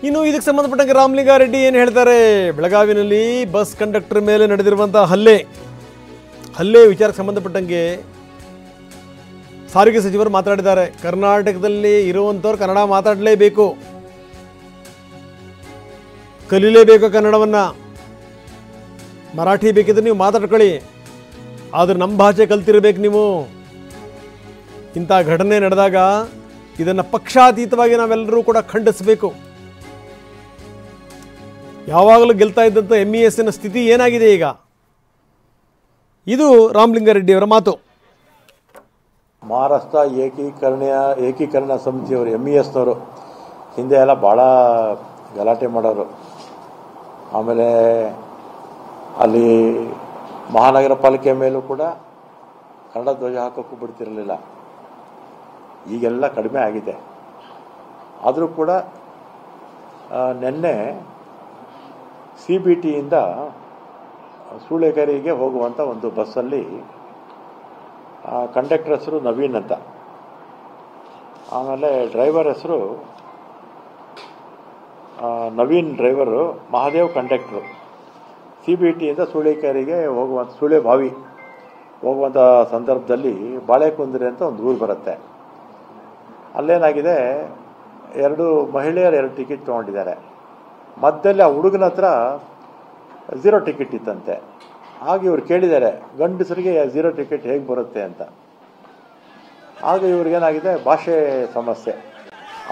ಇನ್ನು ಇದಕ್ಕೆ ಸಂಬಂಧಪಟ್ಟಂಗೆ ರಾಮಲಿಂಗಾರೆಡ್ಡಿ ಏನು ಹೇಳ್ತಾರೆ? ಬೆಳಗಾವಿನಲ್ಲಿ ಬಸ್ ಕಂಡಕ್ಟರ್ ಮೇಲೆ ನಡೆದಿರುವಂಥ ಹಲ್ಲೆ ವಿಚಾರಕ್ಕೆ ಸಂಬಂಧಪಟ್ಟಂಗೆ ಸಾರಿಗೆ ಸಚಿವರು ಮಾತಾಡಿದ್ದಾರೆ. ಕರ್ನಾಟಕದಲ್ಲಿ ಇರುವಂಥವ್ರು ಕನ್ನಡ ಮಾತಾಡಲೇಬೇಕು, ಕಲೀಲೇಬೇಕು ಕನ್ನಡವನ್ನು. ಮರಾಠಿ ಬೇಕಿದ್ರೆ ನೀವು ಮಾತಾಡ್ಕೊಳ್ಳಿ, ಆದರೆ ನಮ್ಮ ಭಾಷೆ ಕಲ್ತಿರ್ಬೇಕು ನೀವು. ಇಂಥ ಘಟನೆ ನಡೆದಾಗ ಇದನ್ನು ಪಕ್ಷಾತೀತವಾಗಿ ನಾವೆಲ್ಲರೂ ಕೂಡ ಖಂಡಿಸಬೇಕು. ಯಾವಾಗಲೂ ಗೆಲ್ತಾ ಇದ್ದಂಥ MESನ ಸ್ಥಿತಿ ಏನಾಗಿದೆ ಈಗ? ಇದು ರಾಮಲಿಂಗಾರೆಡ್ಡಿಯವರ ಮಾತು. ಮಹಾರಾಷ್ಟ್ರ ಏಕೀಕರಣ ಸಮಿತಿಯವರು MESನವರು ಹಿಂದೆ ಎಲ್ಲ ಭಾಳ ಗಲಾಟೆ ಮಾಡೋರು. ಆಮೇಲೆ ಅಲ್ಲಿ ಮಹಾನಗರ ಪಾಲಿಕೆ ಮೇಲೂ ಕೂಡ ಕನ್ನಡ ಧ್ವಜ ಹಾಕೋಕ್ಕೂ ಬಿಡ್ತಿರಲಿಲ್ಲ. ಈಗೆಲ್ಲ ಕಡಿಮೆ ಆಗಿದೆ. ಆದರೂ ಕೂಡ ನಿನ್ನೆ CBTಯಿಂದ ಸೂಳೆಕೆರೆಗೆ ಹೋಗುವಂಥ ಒಂದು ಬಸ್ಸಲ್ಲಿ ಕಂಡಕ್ಟರ್ ಹೆಸರು ನವೀನ್ ಅಂತ, ಆಮೇಲೆ ಡ್ರೈವರ್ ಹೆಸರು ನವೀನ್ ಡ್ರೈವರು, ಮಹಾದೇವ್ ಕಂಡಕ್ಟ್ರು. CBTಯಿಂದ ಸೂಳೆಕೆರೆಗೆ ಸೂಳೆಬಾವಿ ಹೋಗುವಂಥ ಸಂದರ್ಭದಲ್ಲಿ ಬಾಳೆಕುಂದ್ರಿ ಅಂತ ಒಂದು ಊರು ಬರುತ್ತೆ. ಅಲ್ಲೇನಾಗಿದೆ, ಮಹಿಳೆಯರು 2 ಟಿಕೆಟ್ ತೊಗೊಂಡಿದ್ದಾರೆ. ಮಧ್ಯದಲ್ಲಿ ಆ ಹುಡುಗನ ಹತ್ರ 0 ಟಿಕೆಟ್ ಇತ್ತಂತೆ. ಆಗ ಇವ್ರು ಕೇಳಿದ್ದಾರೆ, ಗಂಡಸರಿಗೆ 0 ಟಿಕೆಟ್ ಹೇಗೆ ಬರುತ್ತೆ ಅಂತ. ಆಗ ಇವ್ರಿಗೇನಾಗಿದೆ, ಭಾಷೆ ಸಮಸ್ಯೆ,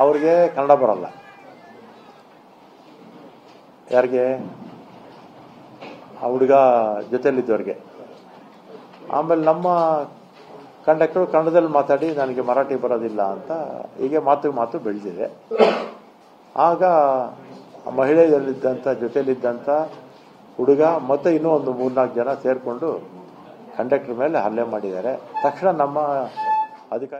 ಅವ್ರಿಗೆ ಕನ್ನಡ ಬರಲ್ಲ. ಯಾರಿಗೆ? ಆ ಹುಡುಗ ಜೊತೆಯಲ್ಲಿದ್ದವ್ರಿಗೆ. ಆಮೇಲೆ ನಮ್ಮ ಕಂಡಕ್ಟರ್ ಕನ್ನಡದಲ್ಲಿ ಮಾತಾಡಿ ನನಗೆ ಮರಾಠಿ ಬರೋದಿಲ್ಲ ಅಂತ ಹೀಗೆ ಮಾತು ಬೆಳೆದಿದೆ. ಆಗ ಜೊತೆಯಲ್ಲಿದ್ದಂಥ ಹುಡುಗ ಮತ್ತು ಇನ್ನೂ ಒಂದು 3-4 ಜನ ಸೇರಿಕೊಂಡು ಕಂಡಕ್ಟರ್ ಮೇಲೆ ಹಲ್ಲೆ ಮಾಡಿದ್ದಾರೆ. ತಕ್ಷಣ ನಮ್ಮ ಅಧಿಕಾರಿ